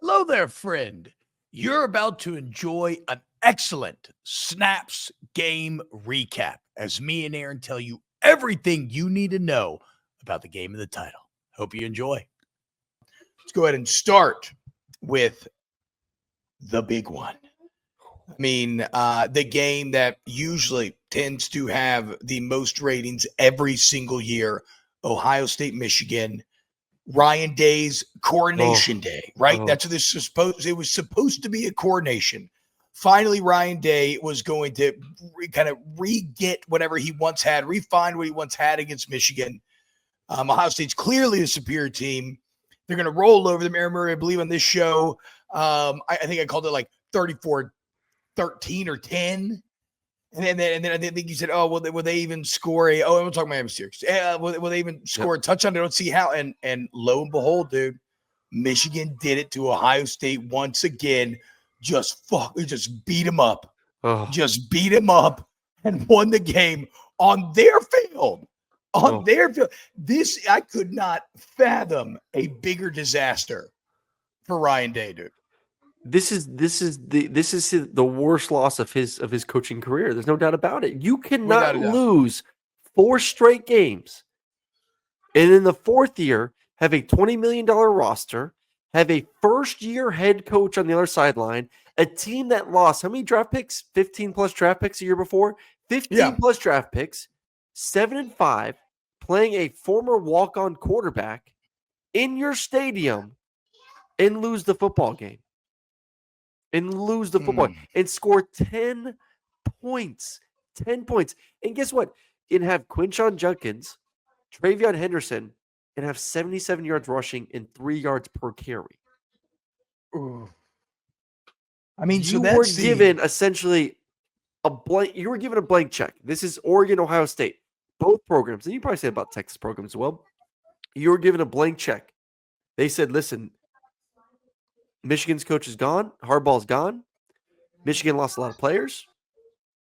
Hello there, friend. You're about to enjoy an excellent Snaps game recap as me and Aaron tell you everything you need to know about the game of the title. Hope you enjoy. Let's go ahead and start with the big one. I mean, the game that usually tends to have the most ratings every single year, Ohio State, Michigan. Ryan Day's coronation day, right? That's what this was supposed. It was supposed to be a coronation. Finally, Ryan Day was going to kind of re-get whatever he once had, refine what he once had against Michigan. Ohio State's clearly the superior team. They're going to roll over them. Aaron Murray, I believe, on this show. I think I called it like 34-13 or 10. And then I think you said, "Oh, will they even score a?" Oh, I'm talking about Syracuse. Will they even score a touchdown? I don't see how. And lo and behold, dude, Michigan did it to Ohio State once again. Just beat them up. Just beat them up and won the game on their field. Their field. This I could not fathom a bigger disaster for Ryan Day, dude. This is the worst loss of his coaching career. There's no doubt about it. You cannot lose 4 straight games, and in the fourth year have a $20 million roster, have a first-year head coach on the other sideline, a team that lost how many draft picks? 15 plus draft picks a year before. 15 plus draft picks, 7-5, playing a former walk-on quarterback in your stadium, and lose the football game. And score 10 points. 10 points. And guess what? And have Quinshon Judkins, Travion Henderson, and have 77 yards rushing and 3 yards per carry. Ooh. I mean, you were given essentially a blank. You were given a blank check. This is Oregon, Ohio State, both programs. And you probably say about Texas programs as well. You were given a blank check. They said, "Listen, Michigan's coach is gone. Harbaugh's gone. Michigan lost a lot of players.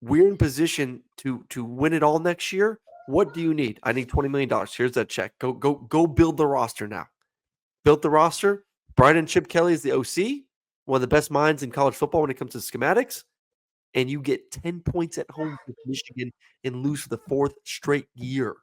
We're in position to win it all next year. What do you need? I need $20 million. Here's that check. Go build the roster now." Built the roster. Brian and Chip Kelly is the OC, one of the best minds in college football when it comes to schematics. And you get 10 points at home with Michigan and lose for the 4th straight year.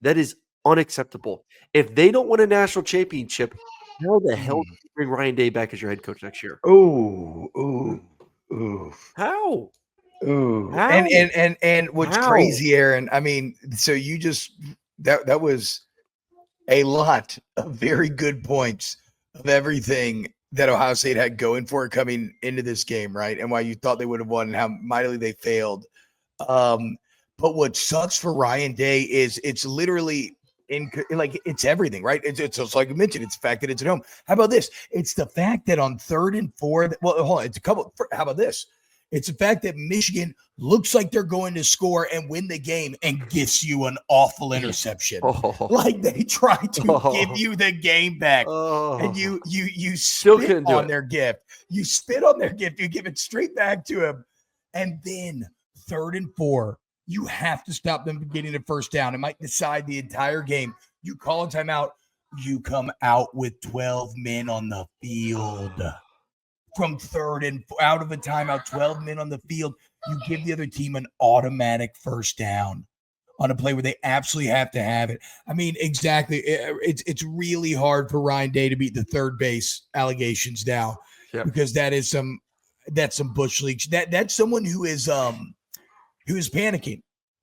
That is unacceptable. If they don't win a national championship, how the hell do you bring Ryan Day back as your head coach next year? Ooh. How? Ooh. How? And what's crazy, Aaron? I mean, so you just that was a lot of very good points of everything that Ohio State had going for it coming into this game, right? And why you thought they would have won and how mightily they failed. But what sucks for Ryan Day is it's literally it's everything, right? It's like I mentioned, it's the fact that it's at home. How about this? It's the fact that on 3rd and 4, well, hold on, it's a couple. How about this? It's the fact that Michigan looks like they're going to score and win the game and gives you an awful interception. Like they try to give you the game back. And you spit on their gift. You spit on their gift. You give it straight back to him. And then 3rd and 4, you have to stop them from getting a first down. It might decide the entire game. You call a timeout. You come out with 12 men on the field. From 3rd and out of a timeout, 12 men on the field, you give the other team an automatic first down on a play where they absolutely have to have it. I mean, exactly. It's really hard for Ryan Day to beat the third base allegations now because that's some bush leagues. That's someone who is panicking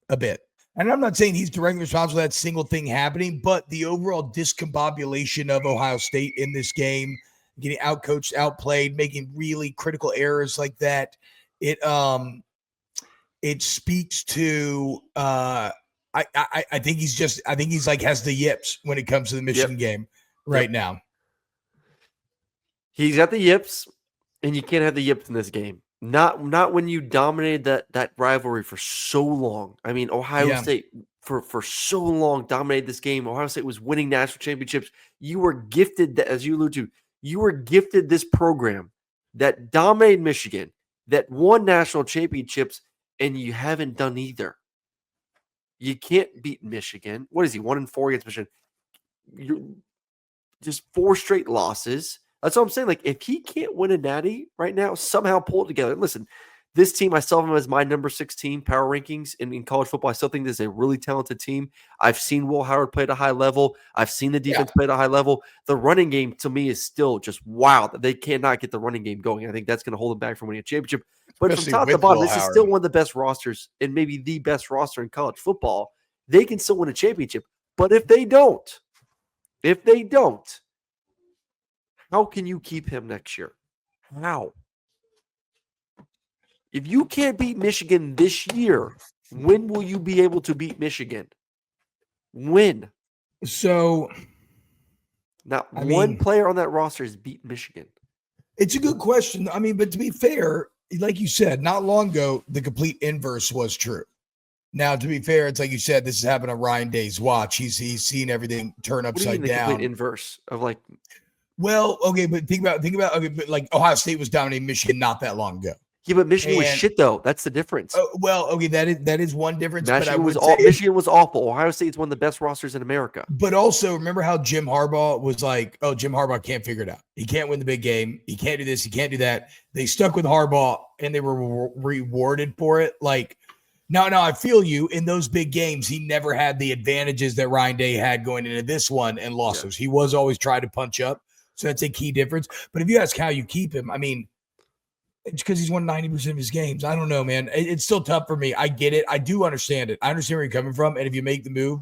a bit. And I'm not saying he's directly responsible for that single thing happening, but the overall discombobulation of Ohio State in this game, getting outcoached, outplayed, making really critical errors like that. It speaks to I think he's like has the yips when it comes to the Michigan game right now. He's got the yips, and you can't have the yips in this game. Not when you dominated that rivalry for so long. I mean, Ohio State for so long dominated this game. Ohio State was winning national championships. You were gifted that, as you alluded to. You were gifted this program that dominated Michigan, that won national championships, and you haven't done either. You can't beat Michigan. What is he, 1-4 against Michigan? You're just 4 straight losses. That's what I'm saying. Like, if he can't win a natty right now, somehow pull it together. Listen, this team, I saw them as my number 16 power rankings in college football. I still think this is a really talented team. I've seen Will Howard play at a high level. I've seen the defense play at a high level. The running game, to me, is still just wild. They cannot get the running game going. I think that's going to hold them back from winning a championship. But Especially from top to with bottom, Will this is Howard. still one of the best rosters and maybe the best roster in college football. They can still win a championship. But if they don't, how can you keep him next year? How? If you can't beat Michigan this year, when will you be able to beat Michigan? When? So, not one player on that roster has beat Michigan. It's a good question. I mean, but to be fair, like you said, not long ago, the complete inverse was true. Now, to be fair, it's like you said, this has happened on Ryan Day's watch. He's seen everything turn upside down. Complete inverse of like. Well, okay, but think about okay, but like Ohio State was dominating Michigan not that long ago. Yeah, but Michigan was shit though. That's the difference. Well, okay, that is one difference. Michigan was awful. Ohio State's one of the best rosters in America. But also remember how Jim Harbaugh was like, "Oh, Jim Harbaugh can't figure it out. He can't win the big game. He can't do this. He can't do that." They stuck with Harbaugh, and they were rewarded for it. Like, now I feel you. In those big games, he never had the advantages that Ryan Day had going into this one and lost those. He was always trying to punch up, so that's a key difference. But if you ask how you keep him, I mean. It's because he's won 90% of his games. I don't know, man. It's still tough for me. I get it. I do understand it. I understand where you're coming from. And if you make the move,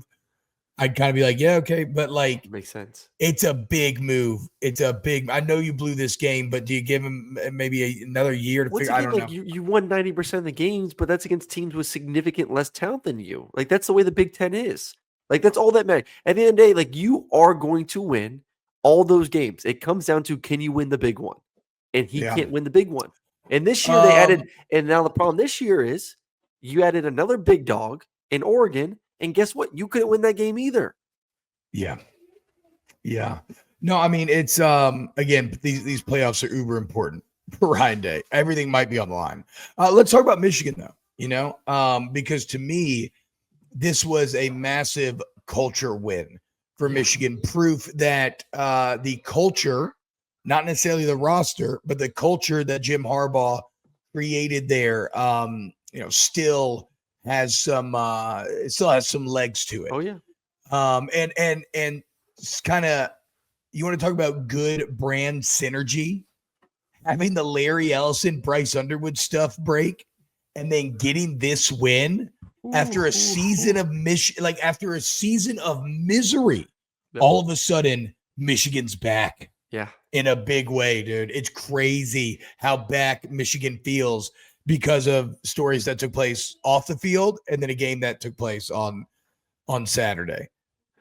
I'd kind of be like, yeah, okay. But like, it makes sense. It's a big move. I know you blew this game, but do you give him maybe another year to figure? I don't know. You won 90% of the games, but that's against teams with significant less talent than you. Like, that's the way the Big Ten is. Like, that's all that matters. At the end of the day, like, you are going to win all those games. It comes down to, can you win the big one? And he can't win the big one. And this year they added, and now the problem this year is you added another big dog in Oregon, and guess what? You couldn't win that game either. Yeah. No, I mean, it's again, these playoffs are uber important for Ryan Day. Everything might be on the line. Let's talk about Michigan though, because to me, this was a massive culture win for Michigan, proof that the culture, not necessarily the roster, but the culture that Jim Harbaugh created there, still has some legs to it. Oh yeah. And it's kind of, you want to talk about good brand synergy, having the Larry Ellison, Bryce Underwood stuff break, and then getting this win after a season of after a season of misery, all of a sudden Michigan's back. Yeah. In a big way, dude. It's crazy how back Michigan feels because of stories that took place off the field and then a game that took place on Saturday.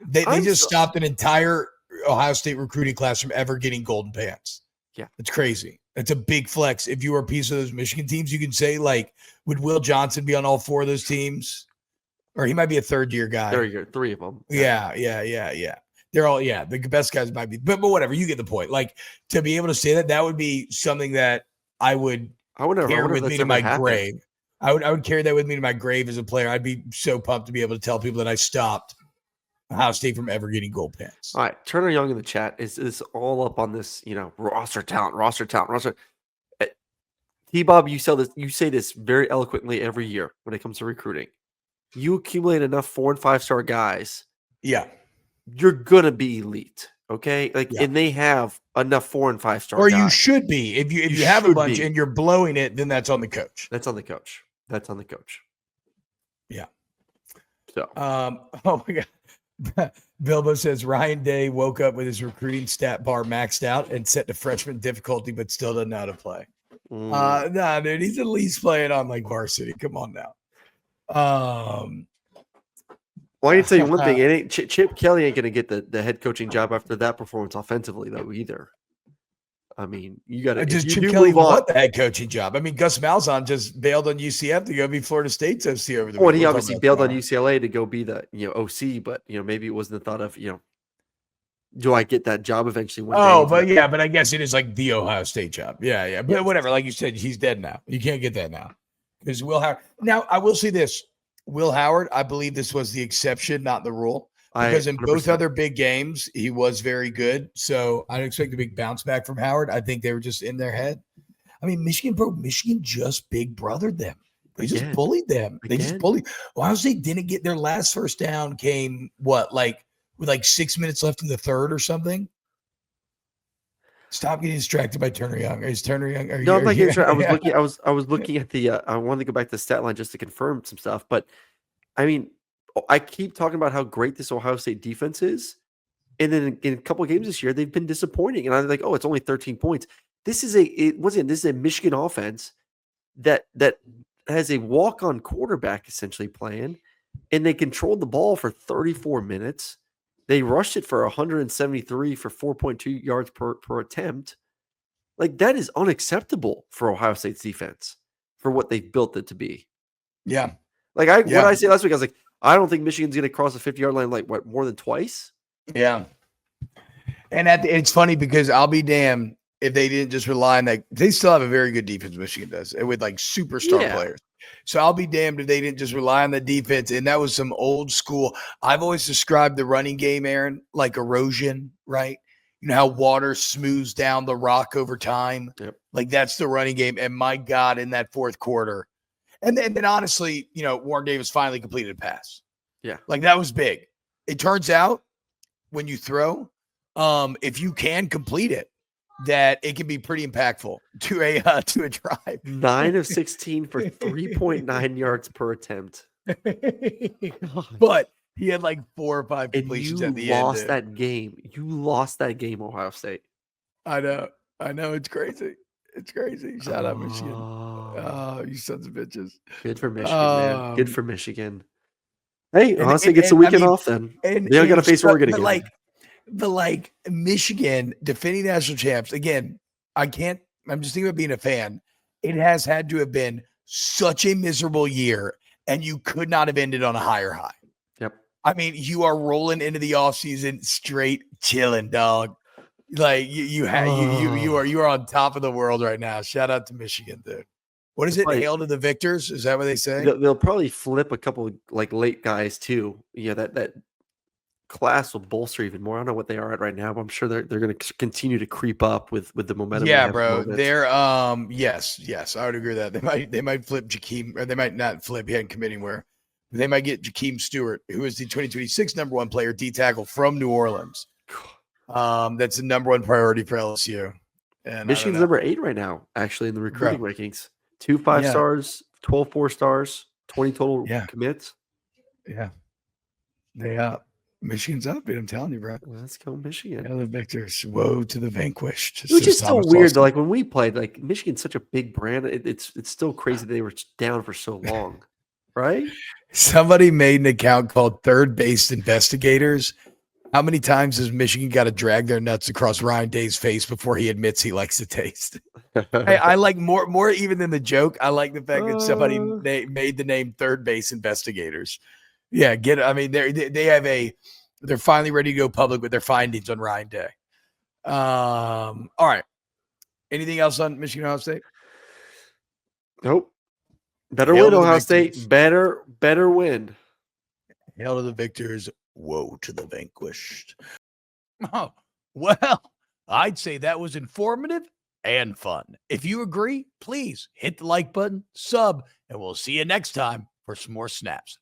They just stopped an entire Ohio State recruiting class from ever getting golden pants. Yeah. It's crazy. It's a big flex. If you were a piece of those Michigan teams, you can say, like, would Will Johnson be on all four of those teams? Or he might be a third-year guy. Three of them. Yeah. They're all, the best guys might be, but whatever, you get the point. Like, to be able to say that would be something that I would carry with me to my grave. I would carry that with me to my grave as a player. I'd be so pumped to be able to tell people that I stopped Ohio State from ever getting gold pants. All right, Turner Young in the chat is all up on this, roster talent. TBob, you say this very eloquently every year when it comes to recruiting. You accumulate enough 4 and 5 star guys. Yeah. You're gonna be elite, okay? And they have enough 4 and 5 star. Or guys. You should be. If you have a bunch and you're blowing it, then that's on the coach. That's on the coach. Yeah. So, oh my God, Bilbo says Ryan Day woke up with his recruiting stat bar maxed out and set to freshman difficulty, but still doesn't know how to play. Nah, dude, he's at least playing on like varsity. Come on now. Well, I can tell you one thing: it ain't Chip Kelly ain't going to get the head coaching job after that performance offensively, though. Either. I mean, you got to just Chip Kelly want the head coaching job. I mean, Gus Malzahn just bailed on UCF to go be Florida State's OC over the. Well, he obviously bailed on UCLA to go be the OC, but maybe it wasn't the thought of do I get that job eventually one day? Oh, but I guess it is like the Ohio State job. Yeah, but whatever. Like you said, he's dead now. You can't get that now because Will Howard. Now I will say this. Will Howard, I believe this was the exception, not the rule. Because in both other big games, he was very good. So I don't expect a big bounce back from Howard. I think they were just in their head. I mean, Michigan just big brothered them. They just bullied them. They just bullied. Ohio State didn't get their last first down came with 6 minutes left in the third or something. Stop getting distracted by Turner Young. Is Turner Young? No, I'm not getting distracted. I was looking at the. I wanted to go back to the stat line just to confirm some stuff. But I mean, I keep talking about how great this Ohio State defense is, and then in a couple of games this year, they've been disappointing. And I'm like, oh, it's only 13 points. This is a Michigan offense that has a walk-on quarterback essentially playing, and they controlled the ball for 34 minutes. They rushed it for 173 for 4.2 yards per attempt. Like, that is unacceptable for Ohio State's defense for what they've built it to be. Yeah. Like what I said last week, I was like, I don't think Michigan's going to cross the 50-yard line more than twice. Yeah. And it's funny because I'll be damned if they didn't just rely on that. They still have a very good defense, Michigan does, with superstar players. So I'll be damned if they didn't just rely on the defense. And that was some old school. I've always described the running game, Aaron, like erosion, right? You know how water smooths down the rock over time? Yep. Like that's the running game. And my God, in that fourth quarter. And then honestly, Warren Davis finally completed a pass. Yeah. Like that was big. It turns out when you throw, if you can complete it, that it can be pretty impactful to a drive. 9 of 16 for 3.9 yards per attempt. But he had 4 or 5 completions at the end. You lost that game, Ohio State. I know. It's crazy. It's crazy. Shout out Michigan. Oh, you sons of bitches. Good for Michigan, man. Good for Michigan. Hey, Ohio State gets the weekend off then. They got to face Oregon again. But Michigan defending national champs again. I'm just thinking about being a fan. It has had to have been such a miserable year, and you could not have ended on a higher high. Yep. I mean, you are rolling into the offseason straight chilling, dog. Like you are on top of the world right now. Shout out to Michigan, dude. What is it? Hail to the victors? Is that what they say? They'll probably flip a couple of late guys too. Yeah, that class will bolster even more. I don't know what they are at right now, but I'm sure they're going to continue to creep up with the momentum. Yeah, bro. They're yes, I would agree with that. They might flip Jakeem, or they might not flip. He hadn't committed anywhere. They might get Jakeem Stewart, who is the 2026 number 1 player, D tackle from New Orleans. That's the number 1 priority for LSU. And Michigan's number 8 right now, actually, in the recruiting rankings. 2 5-stars, 12 4-stars, 20 total commits. Yeah. They up. Michigan's up, dude. I'm telling you, bro. Let's go, Michigan. The victors. Woe to the vanquished. Which is still weird, though. When we played, Michigan's such a big brand. It's still crazy they were down for so long, right? Somebody made an account called Third Base Investigators. How many times has Michigan got to drag their nuts across Ryan Day's face before he admits he likes the taste? I like more even than the joke. I like the fact that somebody made the name Third Base Investigators. Yeah, they're finally ready to go public with their findings on Ryan Day. All right. Anything else on Michigan Ohio State? Nope. Better win, Ohio State. Better win. Hail to the victors. Woe to the vanquished. Oh, well, I'd say that was informative and fun. If you agree, please hit the like button, sub, and we'll see you next time for some more snaps.